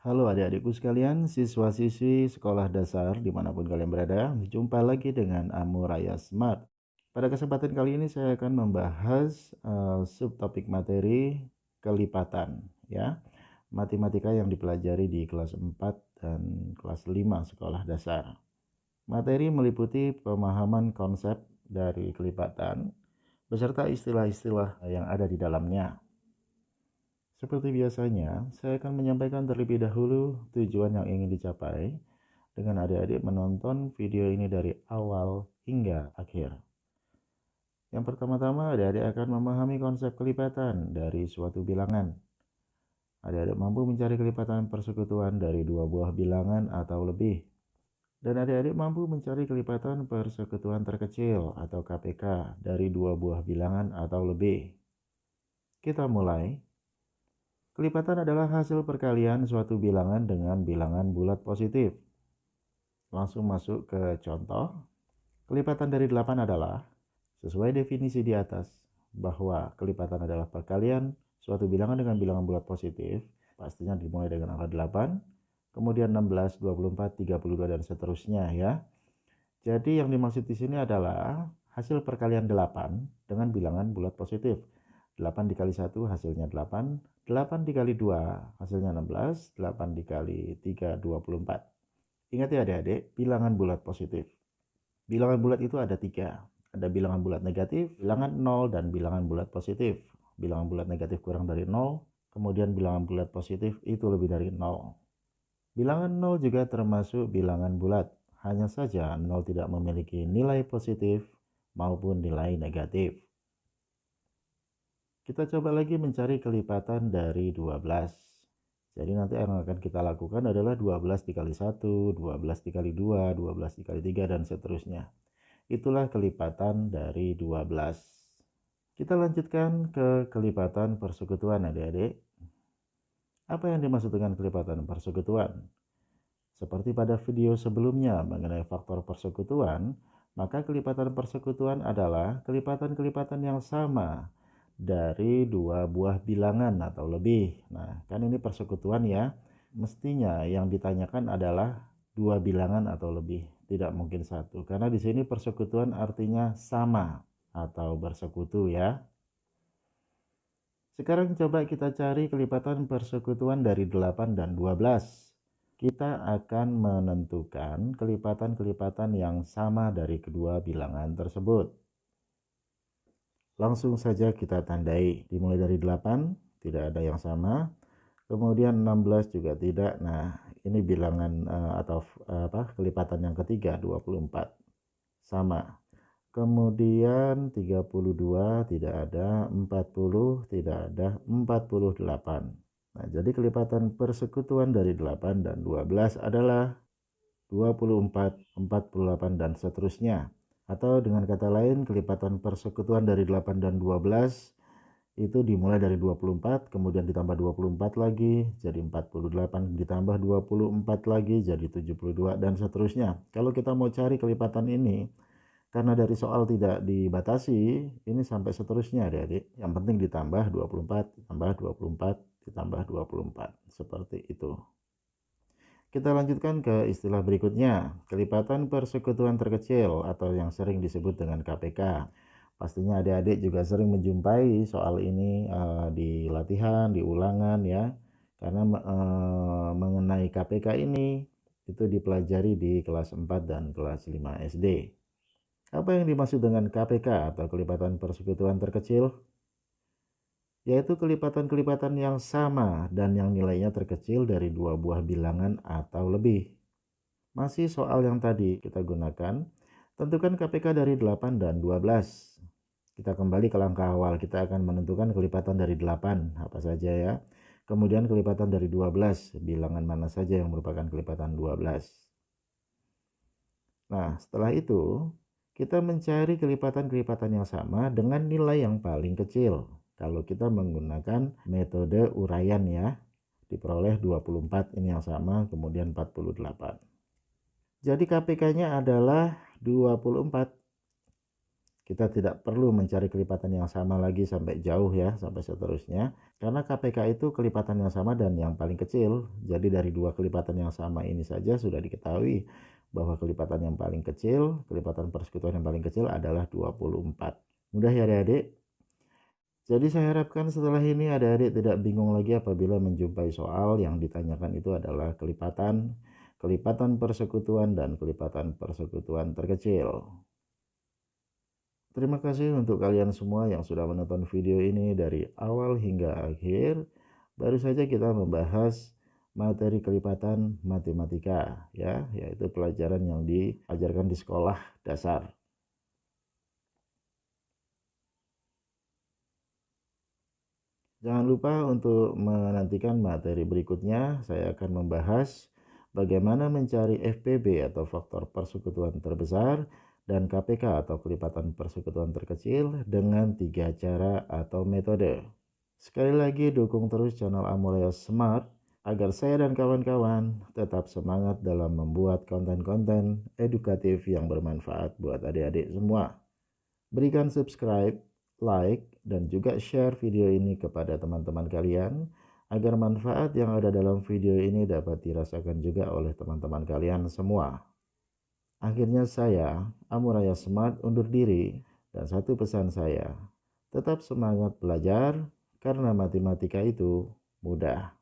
Halo adik-adikku sekalian, siswa-siswi sekolah dasar dimanapun kalian berada, jumpa lagi dengan Amuraya Smart. Pada kesempatan kali ini saya akan membahas subtopik materi kelipatan, ya, matematika yang dipelajari di kelas 4 dan kelas 5 sekolah dasar. Materi meliputi pemahaman konsep dari kelipatan beserta istilah-istilah yang ada di dalamnya. Seperti biasanya, saya akan menyampaikan terlebih dahulu tujuan yang ingin dicapai dengan adik-adik menonton video ini dari awal hingga akhir. Yang pertama-tama, adik-adik akan memahami konsep kelipatan dari suatu bilangan. Adik-adik mampu mencari kelipatan persekutuan dari dua buah bilangan atau lebih. Dan adik-adik mampu mencari kelipatan persekutuan terkecil atau KPK dari dua buah bilangan atau lebih. Kita mulai. Kelipatan adalah hasil perkalian suatu bilangan dengan bilangan bulat positif. Langsung masuk ke contoh. Kelipatan dari 8 adalah, sesuai definisi di atas, bahwa kelipatan adalah perkalian suatu bilangan dengan bilangan bulat positif. Pastinya dimulai dengan angka 8, kemudian 16, 24, 32, dan seterusnya ya. Jadi yang dimaksud di sini adalah hasil perkalian 8 dengan bilangan bulat positif. 8 dikali 1 hasilnya 8, 8 dikali 2 hasilnya 16, 8 dikali 3 24. Ingat ya adik-adik, bilangan bulat positif. Bilangan bulat itu ada 3. Ada bilangan bulat negatif, bilangan 0, dan bilangan bulat positif. Bilangan bulat negatif kurang dari 0, kemudian bilangan bulat positif itu lebih dari 0. Bilangan 0 juga termasuk bilangan bulat. Hanya saja 0 tidak memiliki nilai positif maupun nilai negatif. Kita coba lagi mencari kelipatan dari 12. Jadi nanti yang akan kita lakukan adalah 12 dikali 1, 12 dikali 2, 12 dikali 3, dan seterusnya. Itulah kelipatan dari 12. Kita lanjutkan ke kelipatan persekutuan adik-adik. Apa yang dimaksud dengan kelipatan persekutuan? Seperti pada video sebelumnya mengenai faktor persekutuan, maka kelipatan persekutuan adalah kelipatan-kelipatan yang sama dari dua buah bilangan atau lebih. Nah, kan ini persekutuan ya. Mestinya yang ditanyakan adalah dua bilangan atau lebih, tidak mungkin satu. Karena di sini persekutuan artinya sama atau bersekutu ya. Sekarang coba kita cari kelipatan persekutuan dari 8 dan 12. Kita akan menentukan kelipatan-kelipatan yang sama dari kedua bilangan tersebut. Langsung saja kita tandai. Dimulai dari 8, tidak ada yang sama. Kemudian 16 juga tidak. Nah, ini bilangan kelipatan yang ketiga, 24. Sama. Kemudian 32 tidak ada, 40 tidak ada, 48. Nah, jadi kelipatan persekutuan dari 8 dan 12 adalah 24, 48, dan seterusnya. Atau dengan kata lain, kelipatan persekutuan dari 8 dan 12 itu dimulai dari 24, kemudian ditambah 24 lagi, jadi 48, ditambah 24 lagi, jadi 72, dan seterusnya. Kalau kita mau cari kelipatan ini, karena dari soal tidak dibatasi, ini sampai seterusnya adik-adik. Yang penting ditambah 24, ditambah 24, ditambah 24. Seperti itu. Kita lanjutkan ke istilah berikutnya, kelipatan persekutuan terkecil atau yang sering disebut dengan KPK. Pastinya adik-adik juga sering menjumpai soal ini di latihan, di ulangan ya. Karena mengenai KPK ini itu dipelajari di kelas 4 dan kelas 5 SD. Apa yang dimaksud dengan KPK atau kelipatan persekutuan terkecil? Yaitu kelipatan-kelipatan yang sama dan yang nilainya terkecil dari dua buah bilangan atau lebih. Masih soal yang tadi kita gunakan, tentukan KPK dari 8 dan 12. Kita kembali ke langkah awal, kita akan menentukan kelipatan dari 8, apa saja ya. Kemudian kelipatan dari 12, bilangan mana saja yang merupakan kelipatan 12. Nah, setelah itu, kita mencari kelipatan-kelipatan yang sama dengan nilai yang paling kecil. Kalau kita menggunakan metode uraian ya, diperoleh 24, ini yang sama, kemudian 48. Jadi KPK-nya adalah 24. Kita tidak perlu mencari kelipatan yang sama lagi sampai jauh ya, sampai seterusnya. Karena KPK itu kelipatan yang sama dan yang paling kecil. Jadi dari dua kelipatan yang sama ini saja sudah diketahui bahwa kelipatan yang paling kecil, kelipatan persekutuan yang paling kecil adalah 24. Mudah ya adik-adik? Jadi saya harapkan setelah ini adik-adik tidak bingung lagi apabila menjumpai soal yang ditanyakan itu adalah kelipatan persekutuan dan kelipatan persekutuan terkecil. Terima kasih untuk kalian semua yang sudah menonton video ini dari awal hingga akhir. Baru saja kita membahas materi kelipatan matematika ya, yaitu pelajaran yang diajarkan di sekolah dasar. Jangan lupa untuk menantikan materi berikutnya. Saya akan membahas bagaimana mencari FPB atau faktor persekutuan terbesar dan KPK atau kelipatan persekutuan terkecil dengan 3 cara atau metode. Sekali lagi dukung terus channel Amuraya Smart agar saya dan kawan-kawan tetap semangat dalam membuat konten-konten edukatif yang bermanfaat buat adik-adik semua. Berikan subscribe, like, dan juga share video ini kepada teman-teman kalian agar manfaat yang ada dalam video ini dapat dirasakan juga oleh teman-teman kalian semua. Akhirnya saya, Amuraya Smart, undur diri dan satu pesan saya, tetap semangat belajar karena matematika itu mudah.